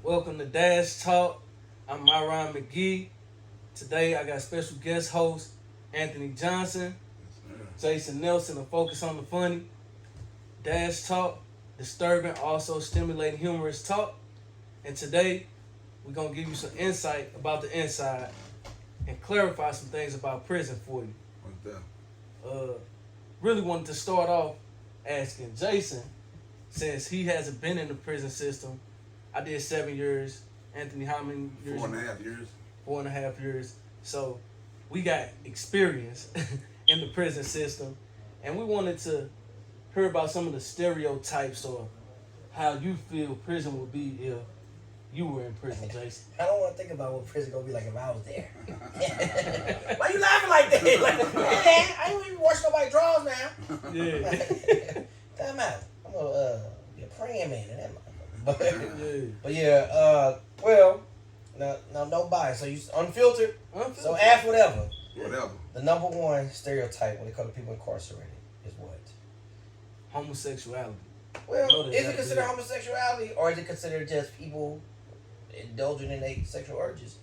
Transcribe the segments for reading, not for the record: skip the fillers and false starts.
Welcome to Dash Talk. I'm Myron McGee. Today I got special guest host Anthony Johnson, Jason Nelson, of Focus on the Funny. Dash Talk, disturbing, also stimulating, humorous talk. And today we're going to give you some insight about the inside and clarify some things about prison for you. What's that? Really wanted to start off asking Jason, since he hasn't been in the prison system. I did 7 years. Anthony, how many years? 4.5 years. 4.5 years. So we got experience in the prison system, and we wanted to hear about some of the stereotypes or how you feel prison would be if you were in prison, Jason. I don't want to think about what prison gonna be like if I was there. Why you laughing like that? Like, man, I ain't even wash nobody's drawers now. Yeah. Time out. I'm gonna be a praying man in that motherfucker. Yeah. But yeah, well, no, no bias. So you unfiltered. So ask whatever. Whatever. The number one stereotype when it comes to people incarcerated is what? Homosexuality. Well, is it considered homosexuality, or is it considered just people indulging in their sexual urges?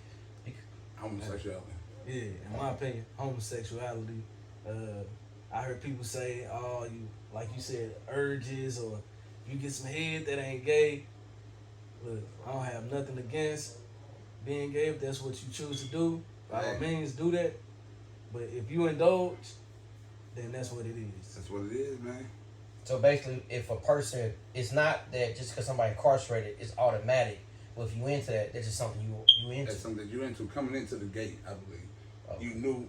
Homosexuality. Yeah, in my opinion, homosexuality. I heard people say, "Oh, you like you said, urges, or you get some head that ain't gay." Look, I don't have nothing against being gay if that's what you choose to do. By all means, do that. But if you indulge, then that's what it is. That's what it is, man. So basically, if a person, it's not that just because somebody incarcerated, it's automatic. Well, if you into that, that's just something you into. That's something that you're into. Coming into the gate, I believe. You knew,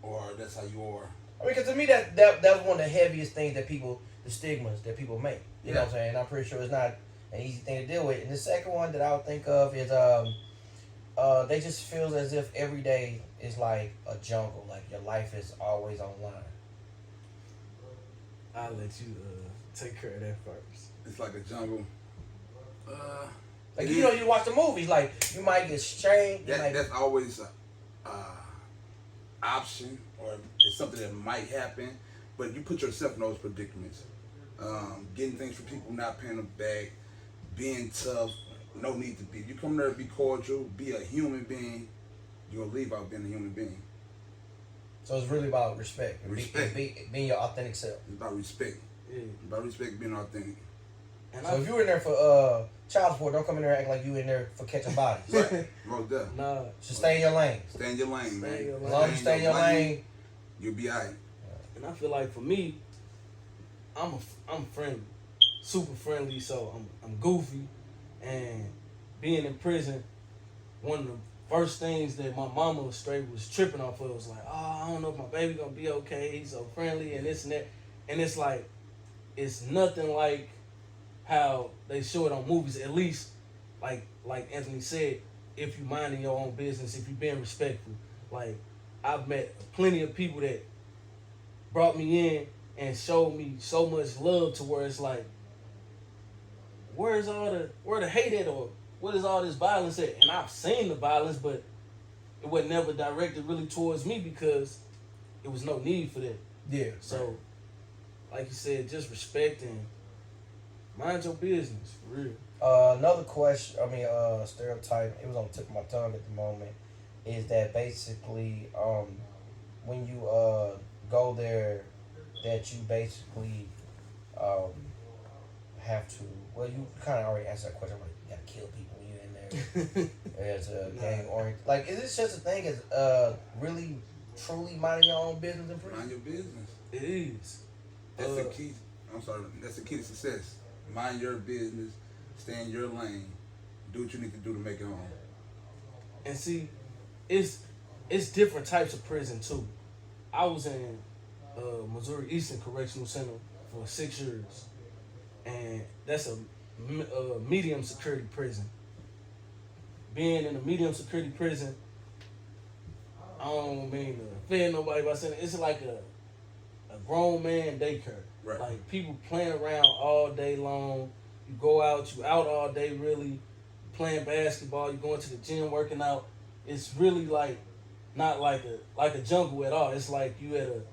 or that's how you are. I mean, because to me, that was one of the heaviest things that people, the stigmas that people make. You know what I'm saying? I'm pretty sure it's not an easy thing to deal with. And the second one that I would think of is they just feel as if every day is like a jungle. Like your life is always online. I'll let you take care of that first. It's like a jungle. Like you watch the movies, like you might get shamed. That's always a option, or it's something that might happen. But you put yourself in those predicaments. Getting things from people, not paying them back, being tough. No need to be. You come there to be cordial, be a human being. You're gonna leave out being a human being. So it's really about respect. Respect. Being your authentic self. It's about respect. Yeah. It's about respect, being authentic. And so if you're in there for child support, don't come in there acting like you in there for catching bodies. Right. Most definitely. Nah. Just stay in your lane. Stay in your lane, man. As long as you stay in your lane, you'll be alright. And I feel like for me, I'm friendly, super friendly. So I'm goofy, and being in prison, one of the first things that my mama was tripping off of was like, oh, I don't know if my baby gonna be okay. He's so friendly and this and that, and it's like, it's nothing like how they show it on movies. At least, like Anthony said, if you minding your own business, if you being respectful. Like I've met plenty of people that brought me in and showed me so much love to where it's like, where the hate at, or what is all this violence at? And I've seen the violence, but it was never directed really towards me because it was no need for that. Yeah. So, like you said, just respect and mind your business, for real. Another question, stereotype, it was on the tip of my tongue at the moment, is that basically when you go there, that you basically have to, well, you kind of already answered that question, like you gotta kill people when you're in there. As a gang oriented, like, is this just a thing as really truly minding your own business in prison? Mind your business. It is. That's the key. That's the key to success. Mind your business. Stay in your lane. Do what you need to do to make it home. And see, it's different types of prison too. I was in Missouri Eastern Correctional Center for 6 years, and that's a medium security prison. Being in a medium security prison, I don't mean to offend nobody by saying it's like a grown man daycare. Right. Like people playing around all day long. You go out, you out all day really, playing basketball, you going to the gym working out. It's really like not like a jungle at all. It's like you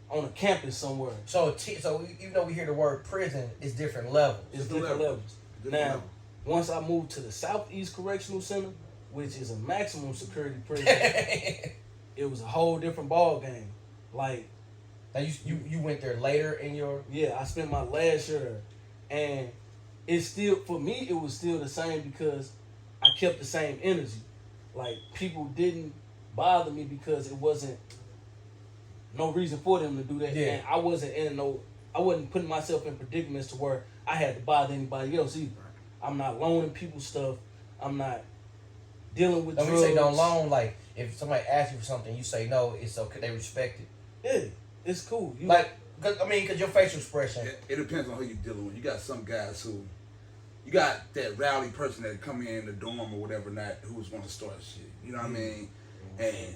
on a campus somewhere. So even though we hear the word prison, it's different levels. It's different levels. Now, once I moved to the Southeast Correctional Center, which is a maximum security prison, it was a whole different ball game. Like, now you went there later in your... Yeah, I spent my last year there. And it's still, for me, it was still the same because I kept the same energy. Like, people didn't bother me because it wasn't no reason for them to do that. Yeah. And I wasn't putting myself in predicaments to where I had to bother anybody else either. I'm not loaning people stuff. I'm not dealing with drugs. When you say don't loan, like, if somebody asks you for something, you say no, it's okay, they respect it. Yeah, it's cool. Because your facial expression. It depends on who you're dealing with. You got some guys who, you got that rowdy person that come in the dorm or whatever not, who's want to start shit. You know what I mean? And,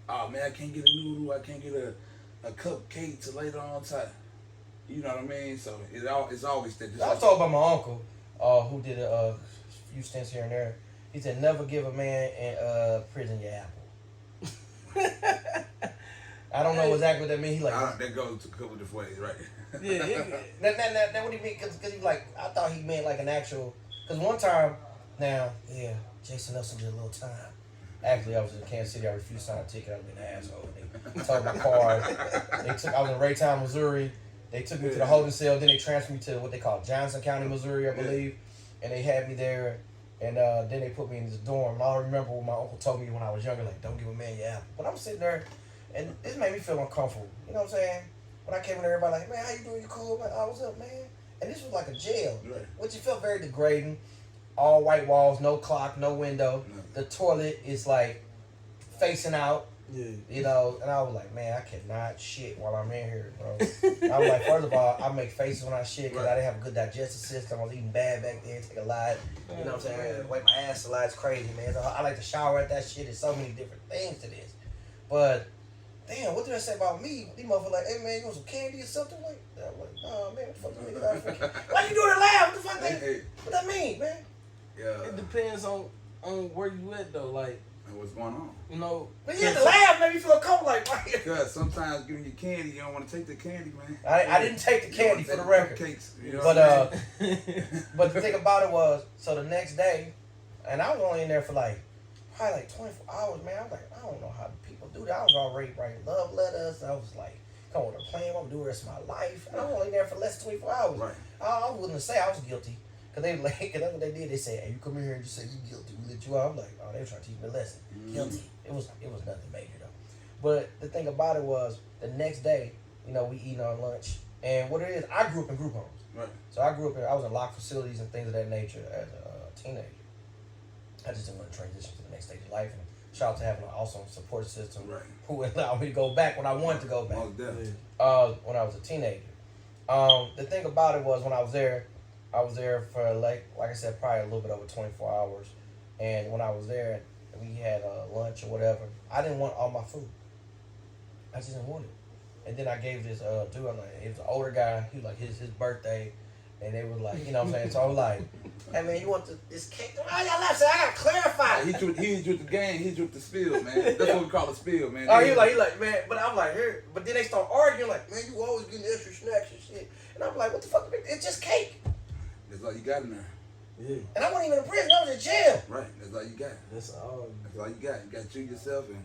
oh man, I can't get a noodle. I can't get a cupcake till later on time. You know what I mean? So it's always that. I was told by my uncle, who did a few stints here and there. He said, never give a man in prison your apple. I don't know exactly what that means. He like that goes a couple different ways, right? Yeah. that what he mean? Because he like, I thought he meant like an actual. Because one time, Jason Nelson did a little time. Actually, I was in Kansas City. I refused to sign a ticket. I was being an asshole. They took my car. I was in Raytown, Missouri. They took me to the holding cell. Then they transferred me to what they call Johnson County, Missouri, I believe. And they had me there. And then they put me in this dorm. And I remember what my uncle told me when I was younger, like, don't give a man your apple. But I'm sitting there, and this made me feel uncomfortable. You know what I'm saying? When I came in there, everybody like, man, how you doing? You cool? Man, what's up, man? And this was like a jail, which it felt very degrading. All white walls, no clock, no window. The toilet is like facing out. Yeah. You know, and I was like, man, I cannot shit while I'm in here, bro. I was like, first of all, I make faces when I shit because I didn't have a good digestive system. I was eating bad back then, take a lot. You know what I'm saying? I had to wipe my ass a lot. It's crazy, man. So I like to shower at that shit. There's so many different things to this. But, damn, what did I say about me? These motherfuckers like, hey, man, you want some candy or something? Like, I'm like, nah, man, what the fuck you niggas? Why you doing it loud? What the fuck what that mean, man? Yeah. It depends on where you at, though. Like, what's going on? You know, but yeah, the laugh made me feel cold. Like, because sometimes giving you candy, you don't want to take the candy, man. I didn't take the candy for the record. Cakes, you know but the thing about it was, so the next day, and I was only in there for probably 24 hours, man. I was like, I don't know how people do that. I was already writing love letters. I was like, come on, a plan. I'm gonna do the rest of my life. And I was only there for less than 24 hours. Right. I was willing to say I was guilty. Cause that's what they did. They said, "Hey, you come in here and just say you guilty. We let you out." I'm like, "Oh, they were trying to teach me a lesson." Guilty. It was nothing major though. But the thing about it was, the next day, you know, we eating our lunch, and what it is, I grew up in group homes. Right. So I was in locked facilities and things of that nature as a teenager. I just didn't want to transition to the next stage of life, and shout out to having an awesome support system who allowed me to go back when I wanted to go back. When I was a teenager. The thing about it was, when I was there for like I said, probably a little bit over 24 hours. And when I was there, we had lunch or whatever. I didn't want all my food. I just didn't want it. And then I gave this dude, he was an older guy. He was like his birthday, and they were like, you know what I'm saying? So I was like, hey man, you want this cake? Oh, y'all left. So I gotta clarify. He's with the game. He's with the spill, man. That's what we call a spill, man. Oh, he like, man. But I'm like, here. But then they start arguing, like, man, you always getting extra snacks and shit. And I'm like, what the fuck? It's just cake. That's all you got in there. Yeah. And I wasn't even in prison. I was in jail. Right. That's all you got. That's all you got. You got you yourself and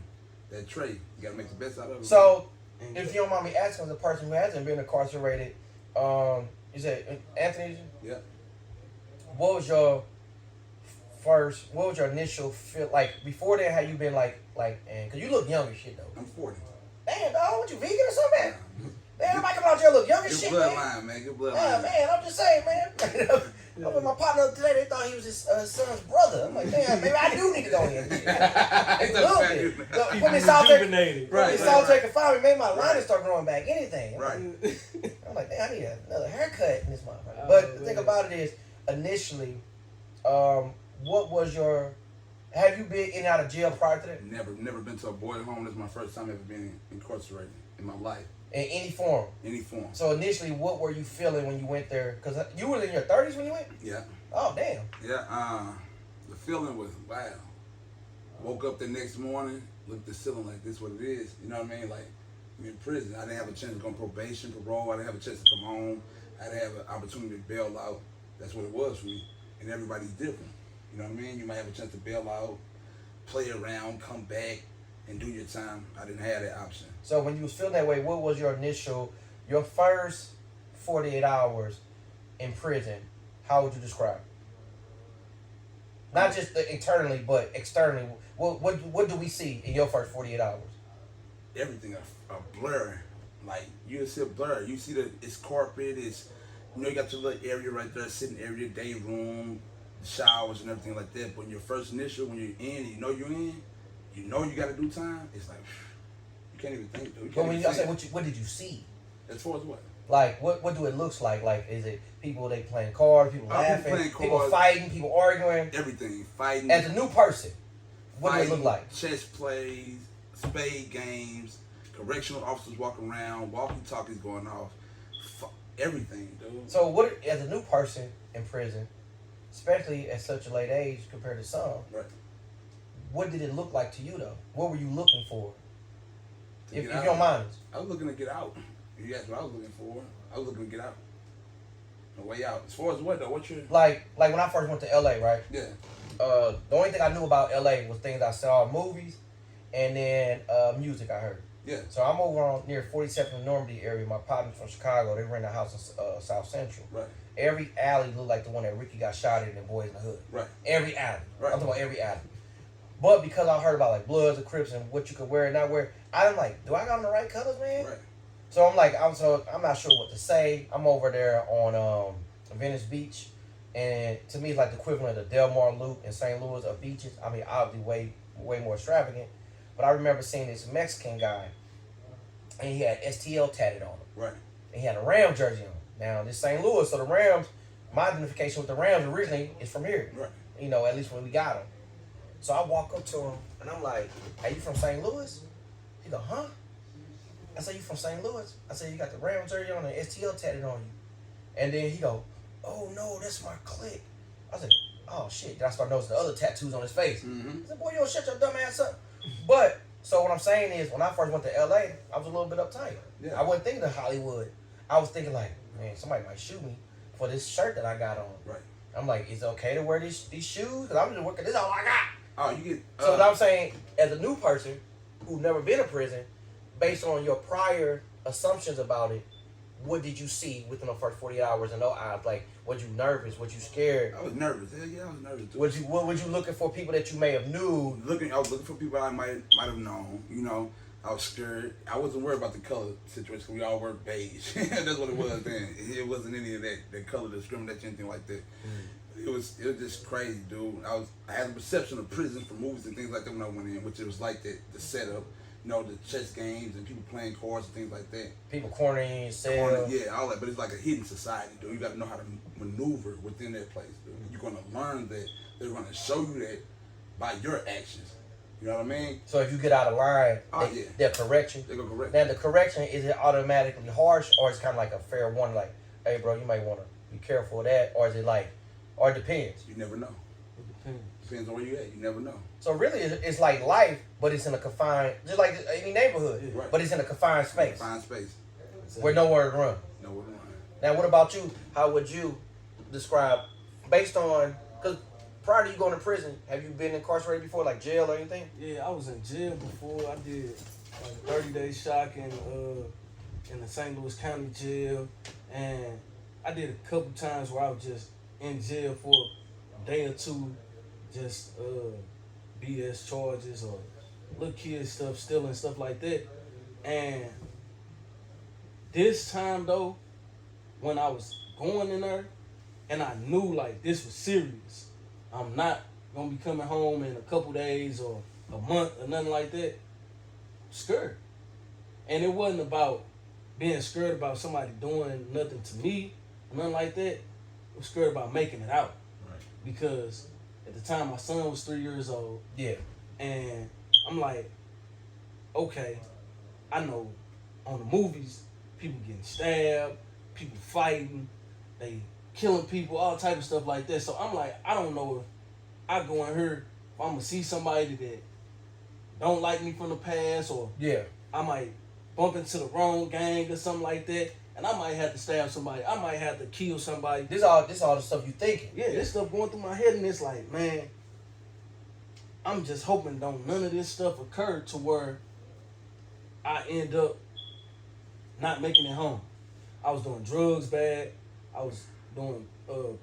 that tray. You got to make the best out of it. So, if you don't mind me asking, as a person who hasn't been incarcerated, you said Anthony? Yeah. What was your initial feel like before that? How you been like, and because you look young as shit though. I'm 40. Damn, dog, what you vegan or something? Man, everybody come out here look young as shit, man. Bloodline, man. Good bloodline. Yeah, man, I'm just saying, man. I was with my partner today. They thought he was his son's brother. I'm like, damn, maybe I do need to go in. A little bit. Put me salt take a fire, made my line start growing back. Anything. Right. I'm like, damn, I need another haircut in this motherfucker. But the thing about it is, initially, what was your? Have you been in and out of jail prior to that? Never been to a boy home. This is my first time ever being incarcerated in my life. In any form? Any form. So initially, what were you feeling when you went there? Because you were in your 30s when you went? Yeah. Oh, damn. Yeah, the feeling was, wow. Woke up the next morning, looked at the ceiling like, this what it is. You know what I mean? Like, I'm in prison. I didn't have a chance to go on probation, parole. I didn't have a chance to come home. I didn't have an opportunity to bail out. That's what it was for me. and everybody's different. You know what I mean? You might have a chance to bail out, play around, come back, and do your time. I didn't have that option. So when you was feeling that way, what was your first 48 hours in prison? How would you describe it? Not just internally, but externally. What do we see in your first 48 hours? Everything a blur. Like you see a blur. You see it's corporate. It's you got your little area right there, sitting area, day room, showers and everything like that. But when your first initial, when you're in, you're in, you got to do time. It's like you can't even think. Dude. But when I say what did you see? As far as what? Like what do it looks like? Like is it people they playing cards, people laughing, people cards, fighting, people arguing? Everything fighting. As a new person, what fighting, do it look like? Chess plays, spade games, correctional officers walking around, walkie-talkies going off, everything, dude. So what as a new person in prison, especially at such a late age compared to some, right? What did it look like to you though? What were you looking for? If you out. don't mind. I was looking to get out. You asked what I was looking for. I was looking to get out. The way out. As far as what though? What you like when I first went to LA, right? Yeah. The only thing I knew about LA was things I saw in movies and then music I heard. Yeah. So I'm over on near 47th and Normandy area. My partners from Chicago, they rent a house in South Central. Right. Every alley looked like the one that Ricky got shot in Boys in the Hood. Right. Every alley. Right. I'm talking about every alley. But because I heard about like Bloods and Crips and what you could wear and not wear, I'm like, do I got on the right colors, man? Right. So I'm like, I'm not sure what to say. I'm over there on Venice Beach, and to me it's like the equivalent of Del Mar Loop in St. Louis of beaches. I mean, obviously way more extravagant. But I remember seeing this Mexican guy, and he had STL tatted on him. Right. And he had a Ram jersey on. Now this St. Louis, so the Rams, my identification with the Rams originally is from here. Right. You know, at least when we got them. So I walk up to him and I'm like, "Are you from St. Louis?" He go, "Huh?" I said, "You from St. Louis?" I said, "You got the Ram jersey on and STL tatted on you." And then he go, "Oh no, that's my clique." I said, "Oh shit." Then I started noticing the other tattoos on his face. Mm-hmm. I said, "Boy, you don't shut your dumb ass up." But so what I'm saying is, when I first went to LA, I was a little bit uptight. Yeah. I wasn't thinking of Hollywood. I was thinking like, man, somebody might shoot me for this shirt that I got on. Right. I'm like, is it okay to wear these shoes? Because I'm just working. This is all I got. Oh, you get. So what I'm saying, as a new person who's never been in prison, based on your prior assumptions about it, what did you see within the first 48 hours in no eyes? Like, was you nervous? Was you scared? I was nervous. Hell yeah, I was nervous too. What was you looking for? People that you may have knew? I was looking for people I might have known. You know, I was scared. I wasn't worried about the color situation. We all wore beige. That's what it was then. It wasn't any of that color discrimination, anything like that. It was just crazy, dude. I had a perception of prison from movies and things like that when I went in, which it was like the setup, you know, the chess games and people playing cards and things like that. People cornering yourself. Yeah, all that. But it's like a hidden society, dude. You got to know how to maneuver within that place, dude. You're going to learn that. They're going to show you that by your actions. You know what I mean? So if you get out of line, they'll correct you. They're going to correct you. Now the correction, is it automatically harsh, or is it kind of like a fair warning, like, hey bro, you might want to be careful of that, or is it like, or it depends? You never know. It depends on where you at. You never know. So really, it's like life, but it's in a confined, just like any neighborhood, right. But it's in a confined space. Confined space. Where nowhere to run. Nowhere to run. Now, what about you? How would you describe, based on, because prior to you going to prison, have you been incarcerated before, like jail or anything? Yeah, I was in jail before. I did like 30-day shock in the St. Louis County jail, and I did a couple times where I was just in jail for a day or two, just BS charges or little kid stuff, stealing, stuff like that. And this time though, when I was going in there, and I knew like this was serious, I'm not gonna be coming home in a couple days or a month or nothing like that. Scared. And it wasn't about being scared about somebody doing nothing to me or nothing like that. I was scared about making it out. Right. Because at the time my son was 3 years old. Yeah. And I'm like, okay, I know on the movies, people getting stabbed, people fighting, they killing people, all type of stuff like that. So I'm like, I don't know if I go in here, if I'm gonna see somebody that don't like me from the past, or yeah, I might bump into the wrong gang or something like that. and I might have to stab somebody. I might have to kill somebody. This all the stuff you thinking. Yeah, this stuff going through my head, and it's like, man, I'm just hoping don't none of this stuff occur to where I end up not making it home. I was doing drugs bad. I was doing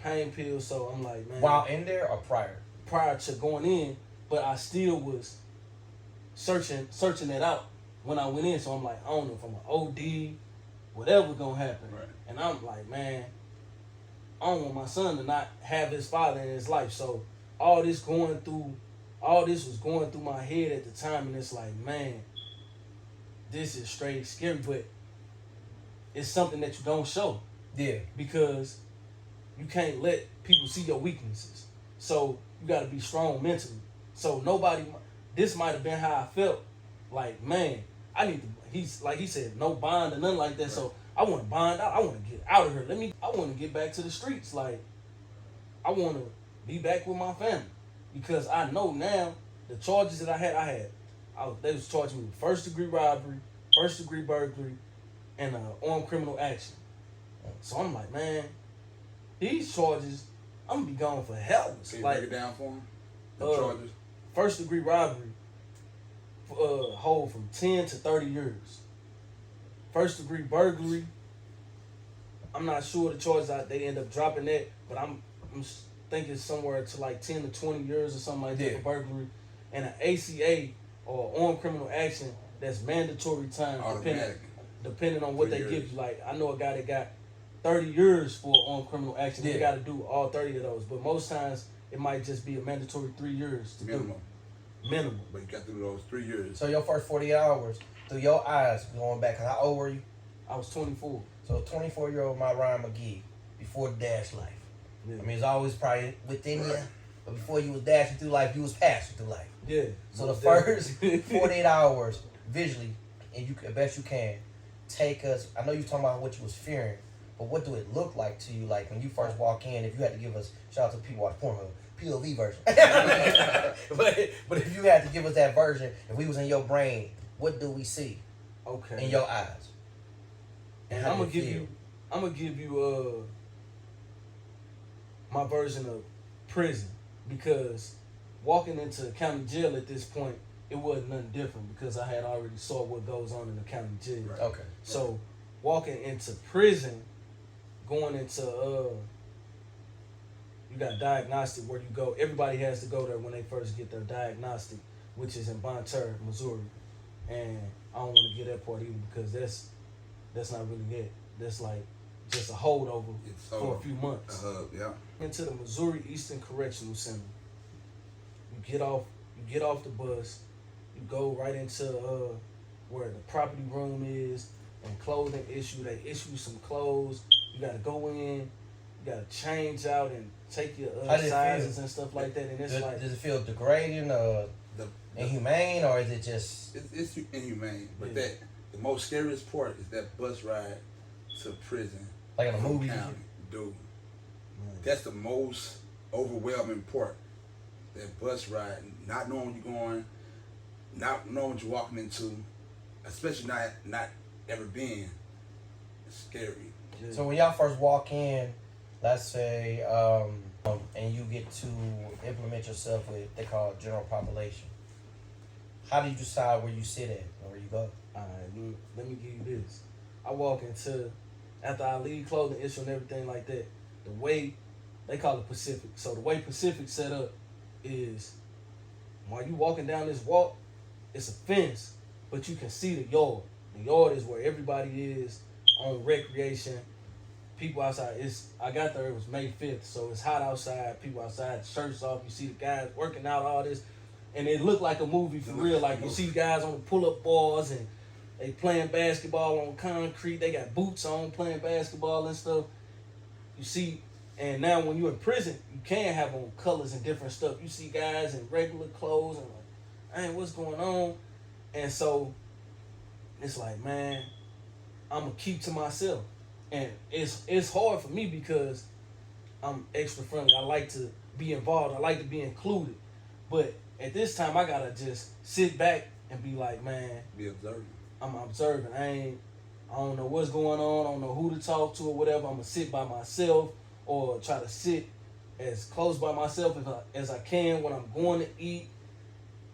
pain pills, so I'm like, man. While in there or prior? Prior to going in, but I still was searching it out when I went in. So I'm like, I don't know if I'm an OD, whatever gonna happen. Right. And I'm like, man, I don't want my son to not have his father in his life. So all this was going through my head at the time, and it's like, man, this is straight scary, but it's something that you don't show. Yeah. Because you can't let people see your weaknesses. So you got to be strong mentally. So this might have been how I felt. Like, man, I need to, he said, no bond or nothing like that. Right. So I want to bond out. I want to get out of here. I want to get back to the streets. Like, I want to be back with my family. Because I know now the charges that I had, they was charging me with first-degree robbery, first-degree burglary, and armed criminal action. So I'm like, man, these charges, I'm gonna be gone for hell. Can you like, break it down for him? The charges. First-degree robbery, hold from 10 to 30 years. First-degree burglary, I'm not sure the charges they end up dropping that, but I'm thinking somewhere to like 10 to 20 years or something like that for burglary, and an ACA or armed criminal action that's mandatory time depending on what they give you. Like, I know a guy that got 30 years for armed criminal action. They got to do all 30 of those, but most times it might just be a mandatory 3 years to do. Minimum. But you got to do those 3 years. So your first 48 hours, through your eyes, going back, how old were you? I was 24. So a 24-year-old Ryan McGee before the dash life. Yeah. I mean, it's always probably within you, but before you was dashing through life, you was passing through life. Yeah. So the first 48 hours visually, and I bet you can, take us, I know you talking about what you was fearing, but what do it look like to you, like when you first walk in, if you had to give us, shout out to people watch Pornhub, POV version. but if you had to give us that version, if we was in your brain, what do we see in your eyes? And I'm gonna give you my version of prison, because walking into county jail at this point, it wasn't nothing different because I had already saw what goes on in the county jail. Right. Okay. So walking into prison, going into you got diagnostic where you go. Everybody has to go there when they first get their diagnostic, which is in Bon Terre, Missouri. And I don't want to get that part either because that's not really it. That's like just a holdover for a few months. Into the Missouri Eastern Correctional Center. You get off the bus. You go right into where the property room is and clothing issue. They issue some clothes. You got to go in. You got to change out and take your sizes and stuff like that. And it's does it feel degrading or inhumane, or is it just? It's inhumane, but the most scariest part is that bus ride to prison. Like in a movie, dude. That's the most overwhelming part. That bus ride, not knowing you're going, not knowing what you're walking into, especially not ever being. It's scary. So when y'all first walk in, let's say, and you get to implement yourself with they call general population, how do you decide where you sit at or where you go? All right, let me give you this. I walk into, after I leave clothing issue and everything like that, the way, they call it Pacific. So the way Pacific set up is, while you walking down this walk, it's a fence, but you can see the yard. The yard is where everybody is on recreation. People outside. I got there, it was May 5th, so it's hot outside. People outside, shirts off. You see the guys working out, all this. And it looked like a movie for real. Like, you see guys on the pull-up bars and they playing basketball on concrete. They got boots on playing basketball and stuff. You see, and now when you're in prison, you can have on colors and different stuff. You see guys in regular clothes and like, man, what's going on? And so it's like, man, I'm going to keep to myself. And it's hard for me because I'm extra friendly. I like to be involved. I like to be included. But at this time, I got to just sit back and be like, man. Be observant. I'm observing. I don't know what's going on. I don't know who to talk to or whatever. I'm gonna sit by myself or try to sit as close by myself as I can when I'm going to eat.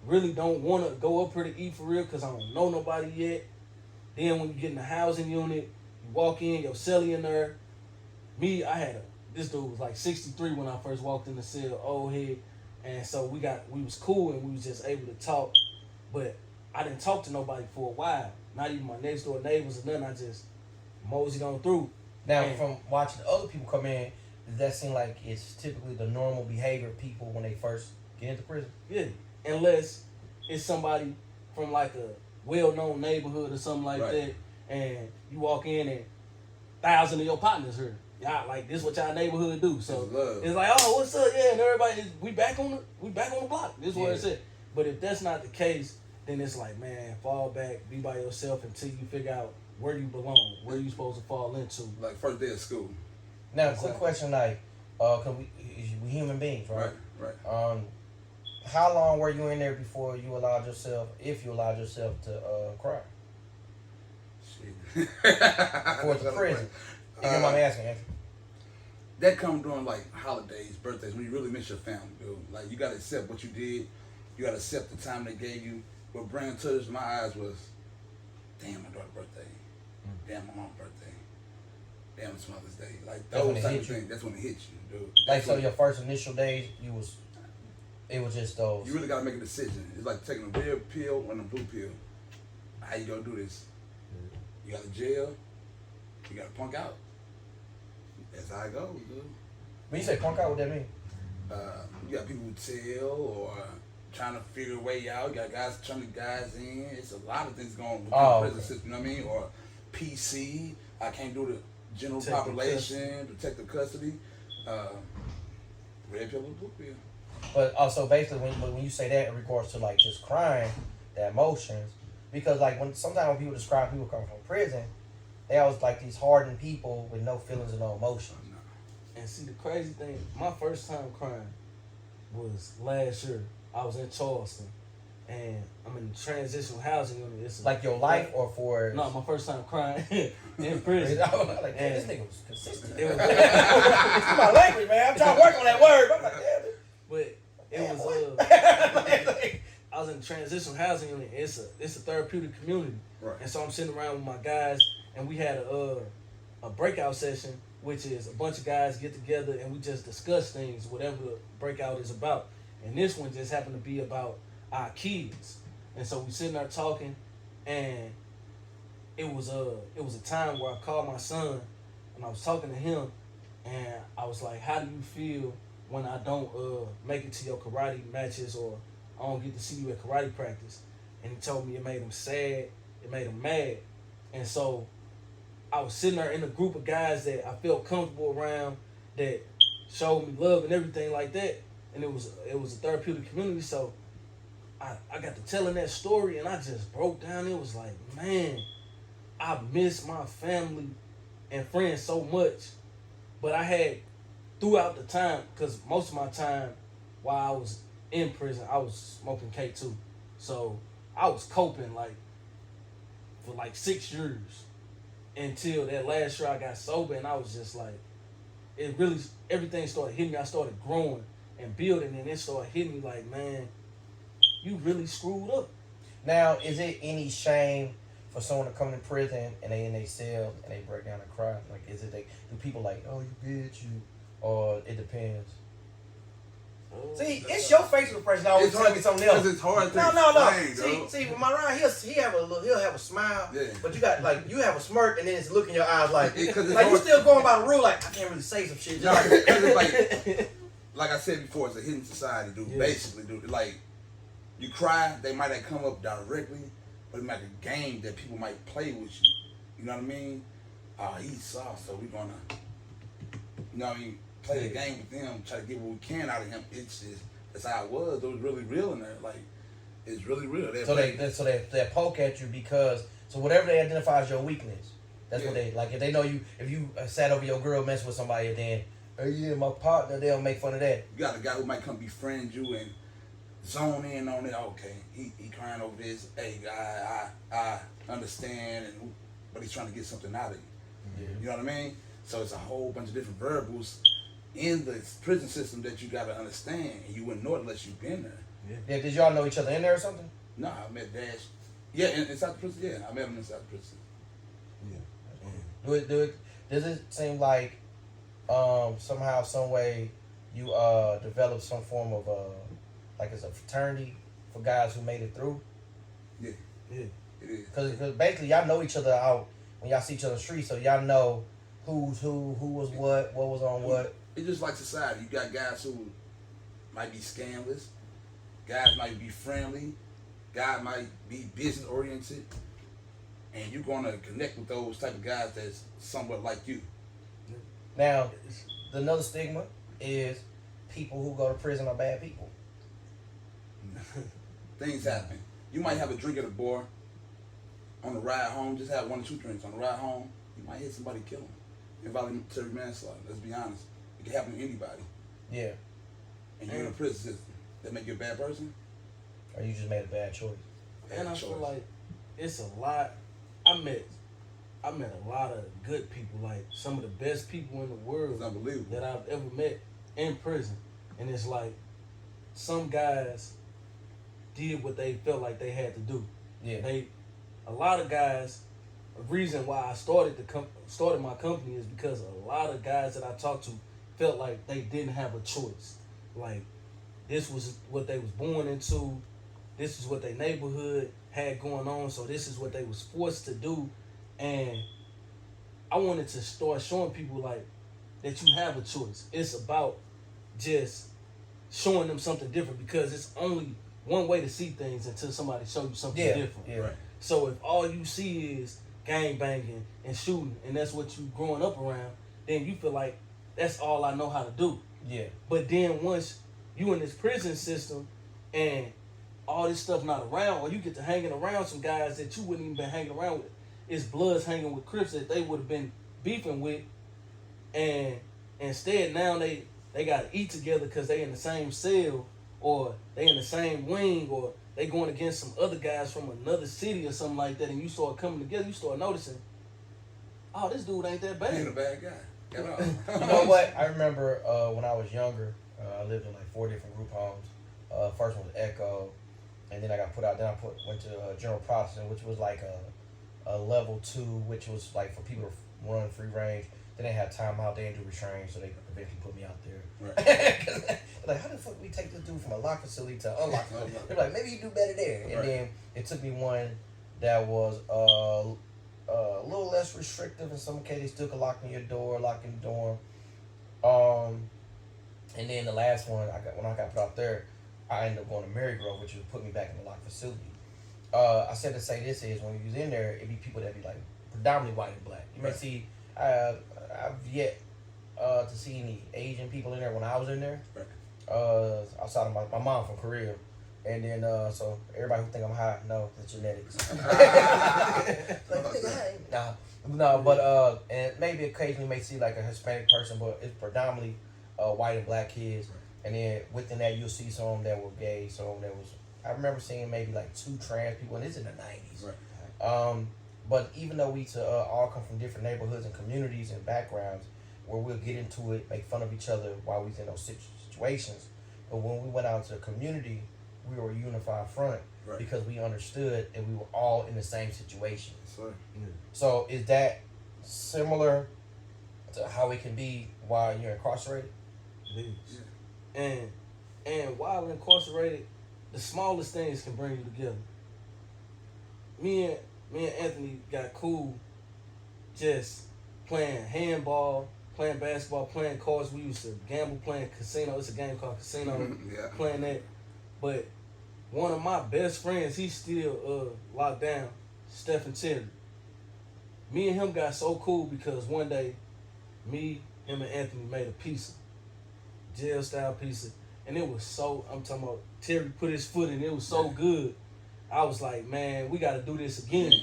Really don't want to go up here to eat for real because I don't know nobody yet. Then when you get in the housing unit, you walk in, your celly in there. Me, this dude was like 63 when I first walked in the cell, old head. And so we was cool and we was just able to talk. But I didn't talk to nobody for a while. Not even my next door neighbors or nothing. I just moseyed on through. Now, And from watching other people come in, does that seem like it's typically the normal behavior of people when they first get into prison? yeah, unless it's somebody from like a well-known neighborhood or something like that, and you walk in and 1,000 of your partners here. Y'all like this what y'all neighborhood do. So it's like, oh, what's up? Yeah, and everybody we back on the block. This is what it said. But if that's not the case, then it's like, man, fall back, be by yourself until you figure out where you belong, where you supposed to fall into. Like first day of school. Now, quick question, like, cause we human beings, right? Right. How long were you in there before you allowed yourself, if you allowed yourself to cry? Shit. For the prison. If you mind me asking, Andrew. That come during like holidays, birthdays, when you really miss your family, dude. Like you gotta accept what you did. You gotta accept the time they gave you. What brought tears to my eyes was, damn, my daughter's birthday. Damn, my mom's birthday. Damn, it's Mother's Day. Like those type of things. That's when it hits you, dude. Like so, your first initial days, it was just those. You really gotta make a decision. It's like taking a red pill and a blue pill. How you gonna do this? You got to jail. You got to punk out. That's how it goes, dude. When you say punk out, what that mean? You got people who tell or trying to figure a way out. You got guys turning guys in. It's a lot of things going on with the prison system, you know what I mean? Or PC. I can't do the general population, protective custody. Red pill and blue pill. But also, basically, when you say that in regards to like just crying, the emotions, because like sometimes when people describe people coming from prison, they always like these hardened people with no feelings and no emotions. And see, the crazy thing, my first time crying was last year. I was in Charleston, and I'm in the transitional housing unit. It's like your life or for? No, my first time crying in prison. Like, man, this nigga was consistent. It was it's my language, man. I'm trying to work on that word. I'm like, damn. But it was I was in the transitional housing unit. It's a therapeutic community, right? And so I'm sitting around with my guys, and we had a breakout session, which is a bunch of guys get together and we just discuss things, whatever the breakout is about. And this one just happened to be about our kids, and so we sitting there talking, and it was a time where I called my son, and I was talking to him, and I was like, "How do you feel when I don't make it to your karate matches or I don't get to see you at karate practice?" And he told me it made him sad, it made him mad. And so I was sitting there in a group of guys that I felt comfortable around, that showed me love and everything like that. And it was a therapeutic community. So I got to telling that story and I just broke down. It was like, man, I miss my family and friends so much. But I had, throughout the time, because most of my time while I was in prison, I was smoking K2. So I was coping like for like 6 years until that last year I got sober, and I was just like, it really, everything started hitting me. I started growing and building, and it started hitting me like, man, you really screwed up. Now, is it any shame for someone to come to prison and they in their cell and they break down and cry? Like, do people like, oh, you bitch, you, or it depends? See, it's your facial expression always telling me something else. Because it's hard to No. See, with my Ryan, he'll have a smile, but you got like you have a smirk and then it's look in your eyes like you still going by the rule. Like I can't really say some shit. Because it's like I said before, it's a hidden society, dude. Yeah. Basically, dude. Like you cry, they might not come up directly, but it might be a game that people might play with you. You know what I mean? He's soft, so we're gonna, you know what I mean? Play the game with them, try to get what we can out of him. It's just, that's how it was. It was really real in there. Like, it's really real. So they poke at you because, so whatever they identify as your weakness, that's what they, like if they know you, if you sat over your girl messing with somebody, then, oh yeah, my partner, they'll make fun of that. You got a guy who might come befriend you and zone in on it. Okay, he crying over this. Hey, I understand. And but he's trying to get something out of you. Yeah. You know what I mean? So it's a whole bunch of different variables in the prison system that you got to understand, and you wouldn't know it unless you've been there. Yeah. Did y'all know each other in there or something? No, I met Dash. Yeah, inside the prison. Yeah, I met him inside the prison. Yeah. Does it seem like somehow, some way, you develop some form of like it's a fraternity for guys who made it through? Yeah, Yeah. it is. Because basically y'all know each other out when y'all see each other on the street, so y'all know who's who was what was on what. It's just like society. You got guys who might be scandalous, guys might be friendly, guys might be business oriented, and you're gonna connect with those type of guys that's somewhat like you. Now, another stigma is people who go to prison are bad people. Things happen. You might have a drink at a bar. On the ride home, just have 1 or 2 drinks. On the ride home, you might hit somebody, kill them. Involuntary manslaughter. Let's be honest. It can happen to anybody. Yeah. And you're in a prison system. That make you a bad person? Or you just made a bad choice. And I feel like it's a lot. I met a lot of good people, like some of the best people in the world It's unbelievable. that I've ever met in prison. And it's like some guys did what they felt like they had to do. Yeah. A lot of guys. The reason why I started my company is because a lot of guys that I talked to felt like they didn't have a choice. Like this was what they was born into. This is what their neighborhood had going on. So this is what they was forced to do. And I wanted to start showing people like that you have a choice. It's about just showing them something different, because it's only one way to see things until somebody show you something different. Yeah. Right. So if all you see is gang banging and shooting, and that's what you growing up around, then you feel like that's all I know how to do. Yeah. But then once you in this prison system and all this stuff not around, or you get to hanging around some guys that you wouldn't even been hanging around with, it's Bloods hanging with Crips that they would have been beefing with, and instead now they got to eat together because they in the same cell, or they in the same wing, or they going against some other guys from another city or something like that, and you start coming together, you start noticing, oh, this dude ain't that He ain't a bad. bad guy. At all. You know what? I remember when I was younger, I lived in like 4 different group homes. First one was Echo, and then I got put out. Then I went to General Processing, which was like a level 2, which was like for people to run free range. Then they had timeout. They didn't do restraint, so they eventually put me out there. Right. Like, how the fuck we take this dude from a lock facility to unlock facility? They're like, maybe you do better there. And Right. then it took me one that was a little less restrictive. In some cases, still could lock in your door, lock in the dorm. And then the last one, when I got put out there, I ended up going to Marygrove, which would put me back in the lock facility. I said to say this is when you was in there, it'd be people that be like predominantly white and black. You may Right. see, I've yet to see any Asian people in there when I was in there. Right. Outside of my mom from Korea. And then, so everybody who think I'm high, no, it's genetics. Like, nigga, I ain't. No, but, and maybe occasionally you may see like a Hispanic person, but it's predominantly white and black kids. And then within that, you'll see some that were gay, some that was, I remember seeing maybe like 2 trans people, and this is in the 90s. Right. But even though we all come from different neighborhoods and communities and backgrounds, where we'll get into it, make fun of each other while we was in those situations, but when we went out to the community, we were a unified front. Right. Because we understood and we were all in the same situation. So, So is that similar to how it can be while you're incarcerated? It is. And while incarcerated, the smallest things can bring you together. Me and Anthony got cool just playing handball, playing basketball, playing cards. We used to gamble, playing casino. It's a game called Casino. yeah. Playing that. But one of my best friends, he's still locked down, Stephen Terry. Me and him got so cool because one day, him and Anthony made a pizza. Jail style pizza. And it was so, I'm talking about, Terry put his foot in it. It was so good. I was like, man, we got to do this again.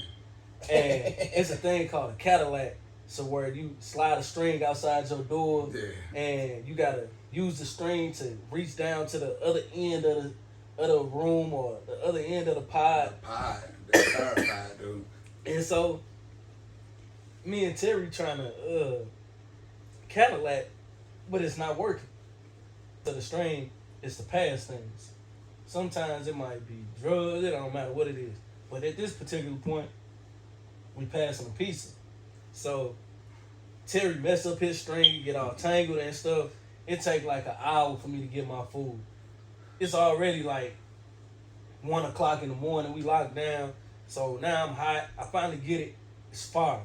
And it's a thing called a Cadillac. So where you slide a string outside your door, Yeah. and you got to use the string to reach down to the other end of the room or the other end of the pod. Pie. That's pie, dude. And so me and Terry trying to Cadillac, but it's not working. So the strain is to pass things. Sometimes it might be drugs, it don't matter what it is. But at this particular point, we passing a pizza. So Terry messed up his string, get all tangled and stuff. It take like an hour for me to get my food. It's already like 1 o'clock in the morning. We locked down. So now I'm hot. I finally get it. It's fire.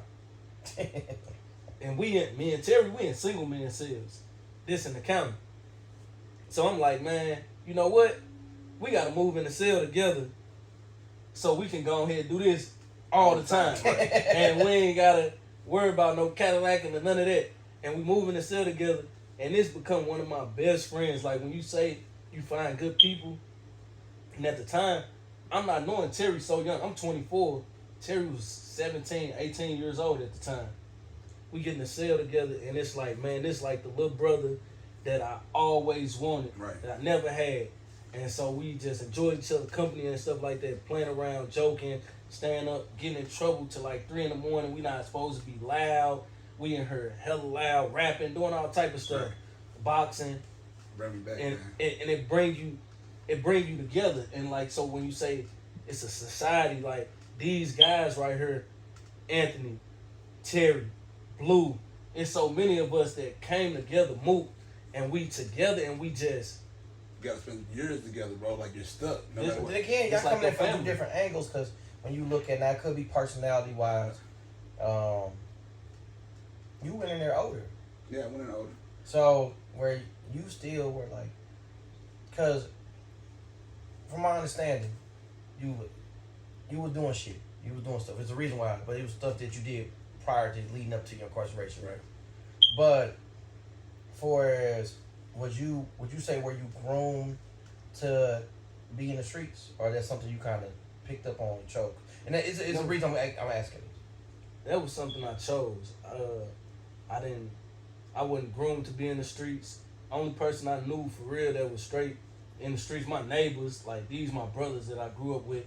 And me and Terry, we in single man cells. This in the county. So I'm like, man, you know what? We gotta move in the cell together so we can go ahead and do this all the time. And we ain't gotta worry about no Cadillac and none of that. And we move in the cell together. And this become one of my best friends. Like when you say you find good people, and at the time, I'm not knowing Terry so young. I'm 24. Terry was 17, 18 years old at the time. We get in the cell together, and it's like, man, this like the little brother that I always wanted, Right. that I never had. And so we just enjoyed each other's company and stuff like that, playing around, joking, staying up, getting in trouble till like 3 in the morning. We not supposed to be loud. We in her hella loud, rapping, doing all type of stuff, Right. boxing, Bring me back, and man. it bring you together. And like, so when you say it's a society, like these guys right here, Anthony, Terry, Blue, it's so many of us that came together, Mook, and we together, and we just You gotta spend years together, bro. Like you're stuck. No This- matter what. But again, y'all It's like coming in a from two family. different angles because when you look at that, could be personality wise. You went in there older, Yeah, I went in older. so where you still were like, because from my understanding, you were doing shit. You was doing stuff. It's the reason why, but it was stuff that you did prior to leading up to your incarceration, right? But for as would you say were you groomed to be in the streets, or that's something you kind of picked up on and choked? And that is the reason I'm asking this. that was something I chose. I wasn't groomed to be in the streets. Only person I knew for real that was straight in the streets, my neighbors, like these my brothers that I grew up with.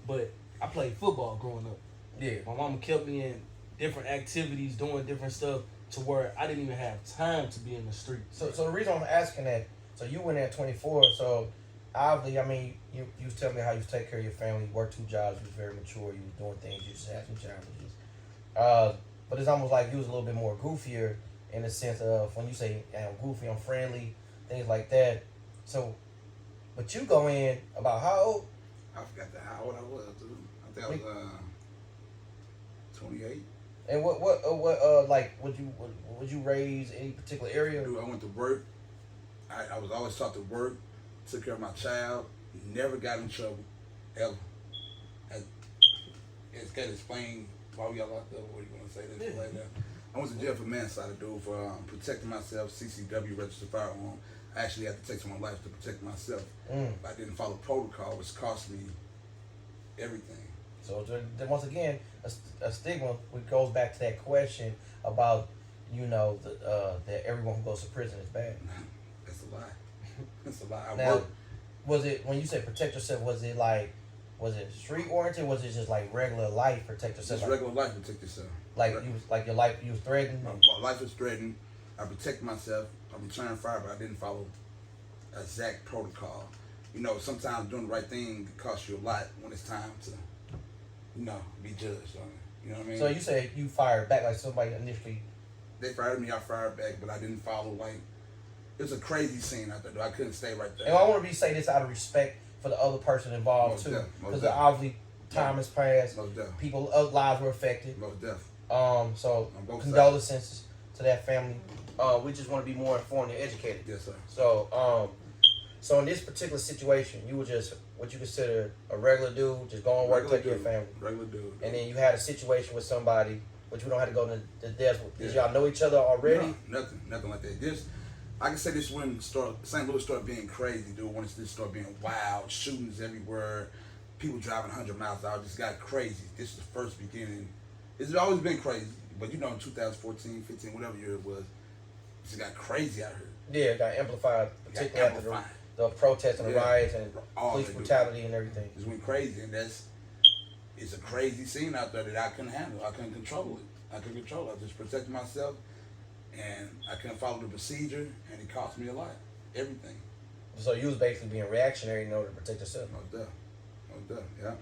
But I played football growing up. Yeah. My mama kept me in different activities, doing different stuff to where I didn't even have time to be in the streets. So the reason I'm asking that, so you went at 24, so obviously, I mean, you was telling me how you take care of your family, worked 2 jobs, you was very mature, you was doing things, you just had some challenges. But it's almost like you was a little bit more goofier in the sense of when you say I'm goofy, I'm friendly, things like that. So, but you go in about how old? I forgot how old I was, dude. I think I was 28. And what like would you raise any particular area? Dude, I went to work. I was always taught to work. Took care of my child. Never got in trouble, ever. It's got to explain why we got locked up. What you want to say this like that? I went to jail for manslaughter, dude, for protecting myself. CCW registered firearm. I actually had to take someone's life to protect myself. I didn't follow protocol, which cost me everything. So once again, a stigma, which goes back to that question about, that everyone who goes to prison is bad. That's a lie. That's a lie. Now, was it, when you say protect yourself, was it street oriented? Was it just like regular life protect yourself? Just regular life protect yourself. Like you was like your life, you was threatened. My life was threatened. I protect myself. I returned fire, but I didn't follow exact protocol. Sometimes doing the right thing costs you a lot when it's time to, be judged on it. You know what I mean? So you say you fired back like somebody initially. They fired me, I fired back, but I didn't follow, it was a crazy scene out there, though. I couldn't stay right there. And I want to say this out of respect for the other person involved Most too, definitely, most because definitely. obviously time has passed. Most definitely. People's lives were affected. Most definitely. So On both condolences to that family. We just want to be more informed and educated. Yes, sir. So in this particular situation, you were just what you consider a regular dude, just going to work, take care of your family. Regular dude. And then you had a situation with somebody, which we don't have to go into the depths with. Did y'all know each other already? No, nothing like that. I can say this when St. Louis started being crazy, dude. When it started being wild, shootings everywhere, people driving 100 miles an hour, just got crazy. This is the first beginning. It's always been crazy, but in 2014, 15, whatever year it was, it just got crazy out here. Yeah, it got amplified, particularly after the protests and the riots and police brutality and everything. It went crazy, and it's a crazy scene out there that I couldn't handle. I couldn't control it. I couldn't control it. I just protected myself, and I couldn't follow the procedure, and it cost me a lot. Everything. So you was basically being reactionary in order to protect yourself. No doubt. No doubt. Yeah.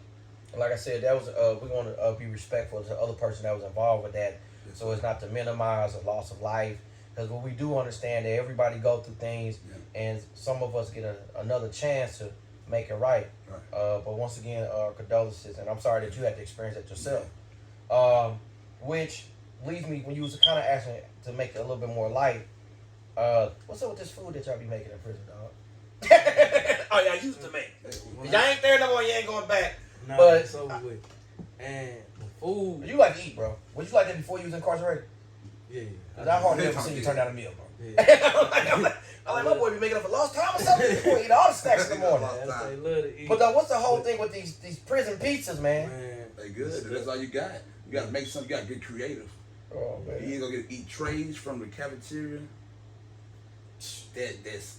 And like I said, that was we want to be respectful to the other person that was involved with that. Yes, So it's not to minimize a loss of life, because what we do understand that everybody go through things, and some of us get another chance to make it right. Right. But once again, condolences, and I'm sorry that you had to experience that yourself. Which leads me, when you was kind of asking to make it a little bit more light, what's up with this food that y'all be making in prison, dog? Oh, y'all used to make. Y'all ain't there no more. You ain't going back. Nah, But it's over with. And the food. you like to eat, bro. Would you like that before you was incarcerated? Yeah. Cause I hardly ever see you turn down a meal, bro. Yeah. I'm like, my boy be making up for lost time or something. Before eat all the snacks in the morning. That's they love to eat. But what's the whole thing with these prison pizzas, man? Man, They good. That's all you got. You got to make something. You got to get creative. Oh You man. ain't gonna eat trays from the cafeteria. That's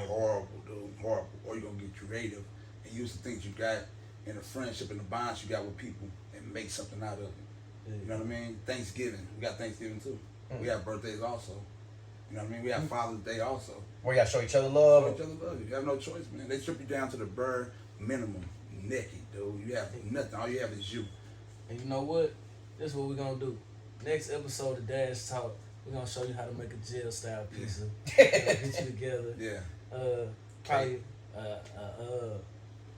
horrible, dude. Horrible. Or you gonna get creative and use the things you got in the friendship and the bonds you got with people and make something out of it. yeah. You know what I mean? Thanksgiving. We got Thanksgiving too. We have birthdays also. You know what I mean? We have Father's Day also. Where y'all show each other love. Show each other love. You have no choice, man. They strip you down to the bare minimum, naked, dude. You have nothing. All you have is you. And you know what? This is what we're gonna do. Next episode of Dash Talk, we're gonna show you how to make a jail style pizza. Get you together. Yeah. Probably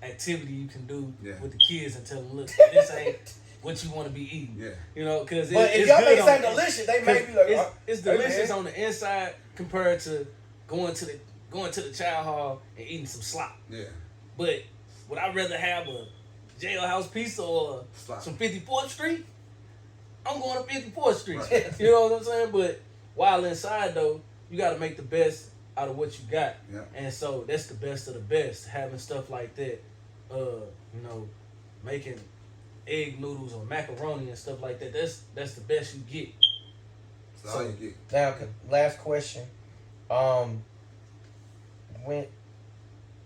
activity you can do Yeah. with the kids and tell them, look, this ain't what you want to be eating. Yeah. You know, because But if it's y'all good make on something the- delicious, they may be like, it's hey, delicious man. on the inside compared to going to the child hall and eating some slop. Yeah. But would I rather have a jailhouse pizza or Slop. some 54th Street? I'm going to 54th Street. Right. You know what I'm saying? But while inside though, you got to make the best out of what you got. Yeah. And so that's the best of the best. Having stuff like that, you know, making egg noodles or macaroni and stuff like that. That's the best you get. That's all you get. Now, last question.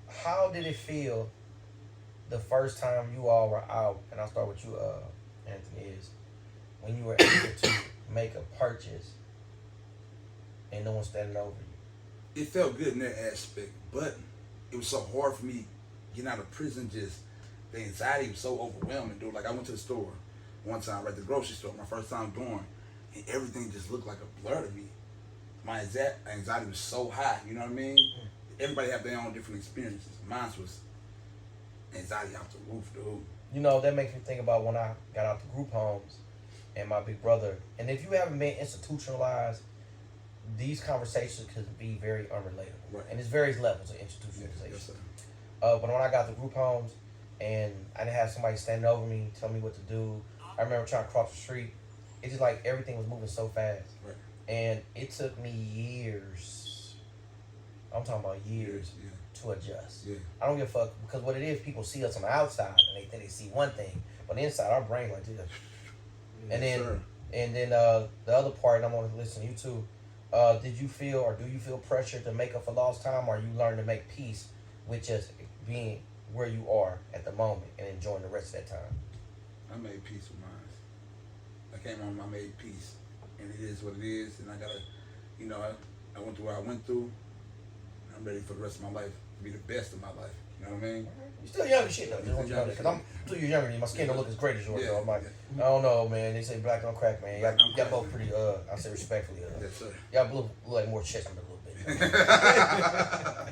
How did it feel the first time you all were out? And I'll start with you, Anthony. Is when you were able to make a purchase and no one standing over you. It felt good in that aspect, but it was so hard for me getting out of prison. Just the anxiety was so overwhelming, dude. Like I went to the store one time, right, the grocery store, my first time going, and everything just looked like a blur to me. My anxiety was so high, you know what I mean? Everybody have their own different experiences. Mine was anxiety out the roof, dude. You know, that makes me think about when I got out the group homes and my big brother. And if you haven't been institutionalized, these conversations could be very unrelatable. Right. And there's various levels of institutionalization. Yes, sir. But when I got the group homes and I didn't have somebody standing over me, tell me what to do, I remember trying to cross the street. It's just like everything was moving so fast. Right. And it took me years. I'm talking about years Yeah. to adjust. Yeah. I don't give a fuck, because what it is, people see us on the outside and they think they see one thing, but inside our brain like this. And then, sir. The other part, and I want to listen to you too. Did you feel, or do you feel pressure to make up for lost time, or you learn to make peace with just being where you are at the moment and enjoying the rest of that time? I made peace with mine. I came home, I made peace. And it is what it is. And I gotta, you know, I went through what I went through. I'm ready for the rest of my life to be the best of my life. You know what I mean? You're still young as shit though. Just want you to know that, because I'm 2 years younger than you. My skin don't look as great as yours. Yeah, Though. I'm like, yeah. I don't know, man. They say black on crack, man. Black on Y'all crack, both man. pretty. I say respectfully. Yes, sir. Y'all look like more chestnut a little bit. You know what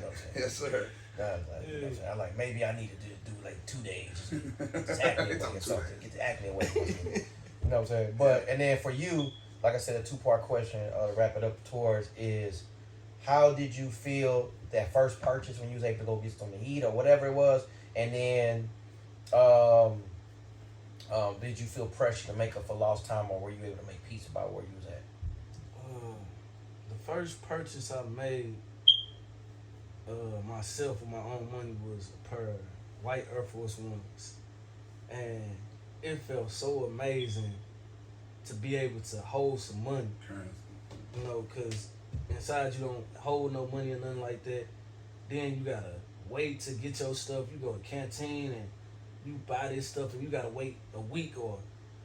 I'm saying? Yes, sir. You know what I'm saying? I'm like, maybe I need to do like 2 days. Get this acne away or something. Get the acne away. You know what I'm saying? But, and then for you, like I said, a two-part question to wrap it up towards is, how did you feel that first purchase when you was able to go get something to eat or whatever it was? And then, did you feel pressure to make up for lost time, or were you able to make peace about where you was at? The first purchase I made myself with my own money was a pair of white Air Force Ones. And it felt so amazing to be able to hold some money. Currency. You know, because inside you don't hold no money or nothing like that. Then you gotta wait to get your stuff. You go to canteen and you buy this stuff and you gotta wait a week or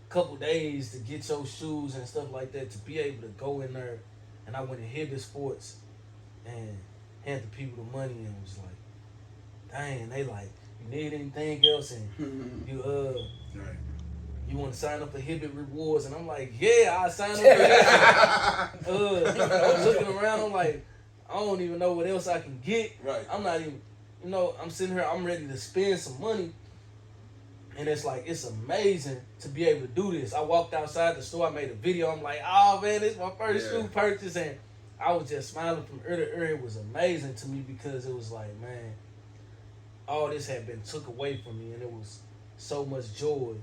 couple days to get your shoes and stuff like that, to be able to go in there. And I went and Hibbett Sports and had the people the money and was like, dang, they like, you need anything else? And you Right. you want to sign up for Hibbett Rewards? And I'm like, yeah, I signed up for that. I'm looking around, I'm like, I don't even know what else I can get. Right. I'm not even, I'm sitting here, I'm ready to spend some money. And it's like, it's amazing to be able to do this. I walked outside the store, I made a video, I'm like, oh man, this is my first shoe purchase. And I was just smiling from ear to ear. It was amazing to me because it was like, man, all this had been took away from me, and it was so much joy.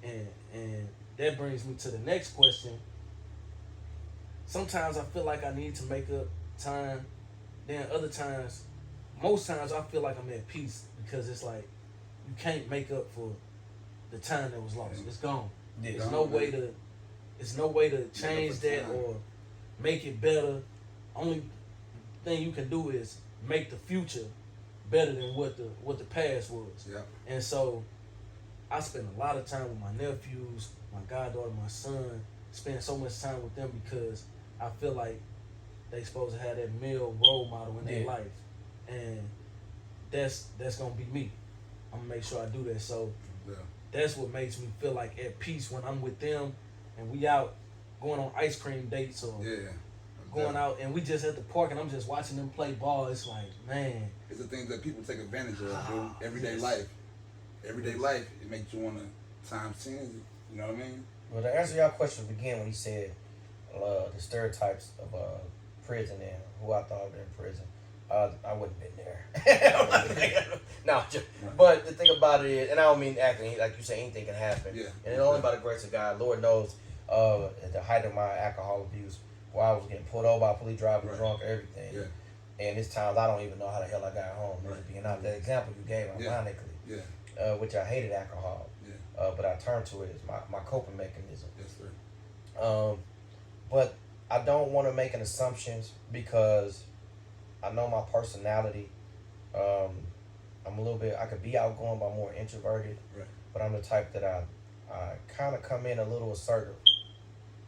And that brings me to the next question. Sometimes I feel like I need to make up time. Then other times, most times I feel like I'm at peace because it's like you can't make up for the time that was lost. It's gone. There's no way to change that or make it better. Only thing you can do is make the future better than what the past was. Yeah. And so I spend a lot of time with my nephews, my goddaughter, my son. Spend so much time with them because I feel like they supposed to have that male role model in their life, and that's gonna be me. I'm gonna make sure I do that. So that's what makes me feel like at peace when I'm with them, and we out going on ice cream dates or going out and we just at the park and I'm just watching them play ball. It's like, man, it's the things that people take advantage of, dude. Everyday life. Everyday life, it makes you want to times 10, you know what I mean? Well, to answer your question again, when he said the stereotypes of prison and who I thought been in prison, I wouldn't have been there. No, but the thing about it is, and I don't mean acting, like you say, anything can happen. Yeah. And it's only by the grace of God. Lord knows, at the height of my alcohol abuse, where I was getting pulled over by a police driver, drunk, everything. Yeah. And it's times I don't even know how the hell I got home. Just being out, that example you gave, ironically. Yeah. Which I hated alcohol. Yeah. But I turned to it as my coping mechanism. Yes, sir. But I don't want to make an assumptions because I know my personality. I'm a little bit, I could be outgoing, but I'm more introverted. Right. But I'm the type that I kind of come in a little assertive.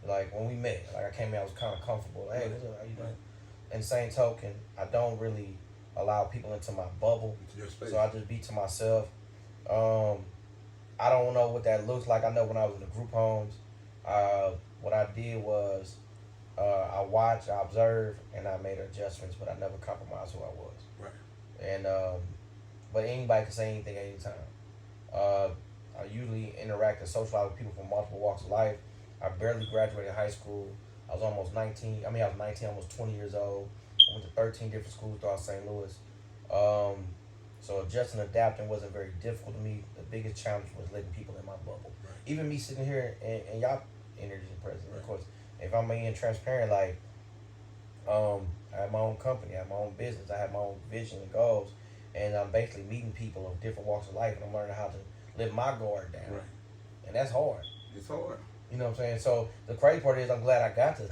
Like when we met, like I came in, I was kind of comfortable. Hey, what's up? How you doing? And same token, I don't really allow people into my bubble. Into your space. So I just be to myself. I don't know what that looks like. I know when I was in the group homes, what I did was I watched, I observed, and I made adjustments, but I never compromised who I was. Right. And but anybody can say anything at any time. I usually interact and socialize with people from multiple walks of life. I barely graduated high school. I was almost 19. I was 19, almost 20 years old. I went to 13 different schools throughout St. Louis. So adjusting and adapting wasn't very difficult to me. The biggest challenge was letting people in my bubble. Right. Even me sitting here and y'all energy and presence, of course. If I'm being transparent, like, I have my own company, I have my own business, I have my own vision and goals, and I'm basically meeting people of different walks of life, and I'm learning how to let my guard down. Right. And that's hard. It's hard. You know what I'm saying? So the crazy part is I'm glad I got to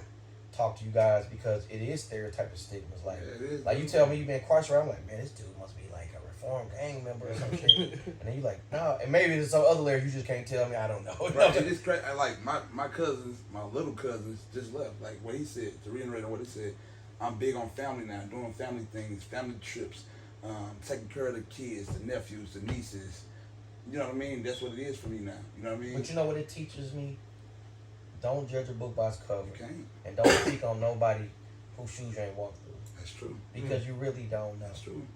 talk to you guys because it is stereotype of stigmas. Like, it is, like you tell me you've been incarcerated, I'm like, man, this dude must be like a reformed gang member or some shit. And then you like, no. And maybe there's some other layers you just can't tell me. I don't know. Right. And it's crazy. Like my cousins, my little cousins just left. Like what he said, to reiterate on what he said, I'm big on family now, doing family things, family trips, taking care of the kids, the nephews, the nieces. You know what I mean? That's what it is for me now. You know what I mean? But you know what it teaches me? Don't judge a book by its cover. You can't. And don't speak on nobody whose shoes you ain't walked through. That's true. Because you really don't know. That's true.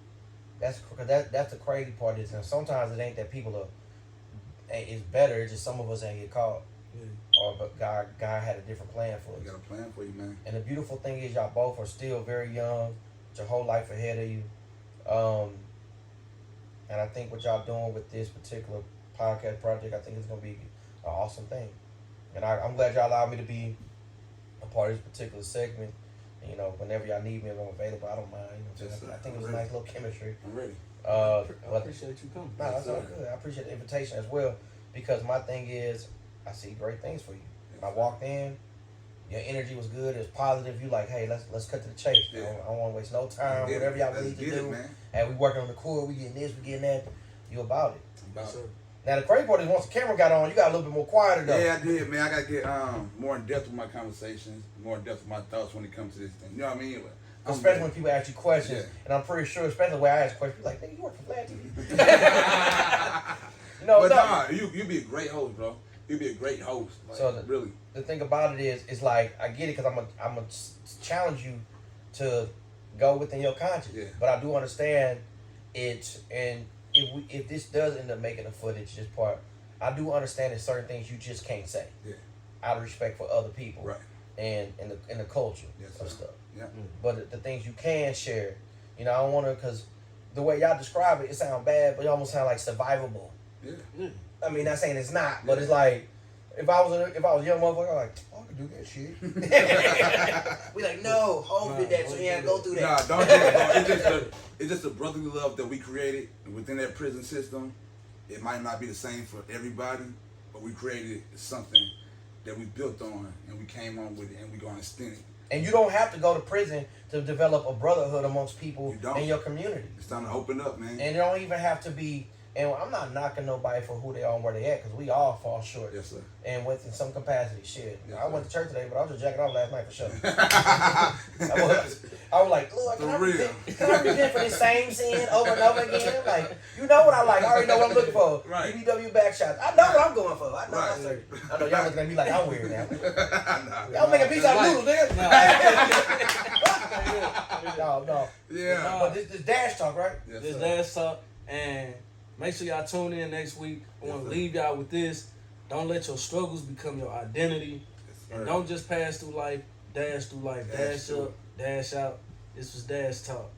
That's the crazy part is, and sometimes it ain't that people are. It's better. It's just some of us ain't get caught. Or but God had a different plan for us. He got a plan for you, man. And the beautiful thing is y'all both are still very young, with your whole life ahead of you. And I think what y'all doing with this particular podcast project, I think it's gonna be an awesome thing. And I'm glad y'all allowed me to be a part of this particular segment. And, you know, whenever y'all need me, if I'm available, I don't mind. You know what I'm saying? I think it was a nice little chemistry. I'm ready. I appreciate you coming. No, that's all good. I appreciate the invitation as well, because my thing is, I see great things for you. When I walked in, your energy was good. It was positive. You like, hey, let's cut to the chase. Yeah. I don't want to waste no time. Whatever y'all need to do. Man. And we working on the core. We getting this. We getting that. You about it. About it. Now the crazy part is once the camera got on, you got a little bit more quieter though. Yeah, I did, man. I gotta get more in depth with my conversations, more in depth with my thoughts when it comes to this thing. You know what I mean? Especially when people ask you questions, Yeah. and I'm pretty sure, especially the way I ask questions, like, nigga, you work for Vlad TV. But nah, you be a great host, bro. You be a great host. Like, So really, the thing about it is, it's like I get it because I'm a challenge you to go within your conscience. Yeah. But I do understand it, and if this does end up making a footage, this part, I do understand there's certain things you just can't say. Yeah. Out of respect for other people. Right. And in the culture Yes, of sir. stuff. Yeah. But the things you can share, you know, I don't want to, because the way y'all describe it, it sounds bad, but it almost sound like survivable. Yeah. I mean, not saying it's not, but it's like, if I was a young motherfucker, I'm like, oh, I could do that shit. We like, no, Hov did that, so he had to go through that. Nah, don't do it, bro. It's just a brotherly love that we created within that prison system. It might not be the same for everybody, but we created something that we built on, and we came on with it, and we gonna extend it. And you don't have to go to prison to develop a brotherhood amongst people in your community. It's time to open up, man. And it don't even have to be, and I'm not knocking nobody for who they are and where they at, because we all fall short. Yes, sir. And within some capacity, shit. Yes, I went to church today, but I was just jacking off last night for sure. I was like, Lord, can I repent for this same sin over and over again? Like, you know what I like. I already know what I'm looking for. Right. BBW back shots. I know what I'm going for. I know Right. my surgery. I know y'all looking at me like I'm weird now. Nah. Y'all making pizza out of noodles, nigga. No. Yeah. But this Dash Talk, right? Yes, This sir. Dash Talk, and make sure y'all tune in next week. I want to leave y'all with this. Don't let your struggles become your identity. Yes, And don't just pass through life, dash through life. Dash Dash through. up, dash out. This was Dash Talk.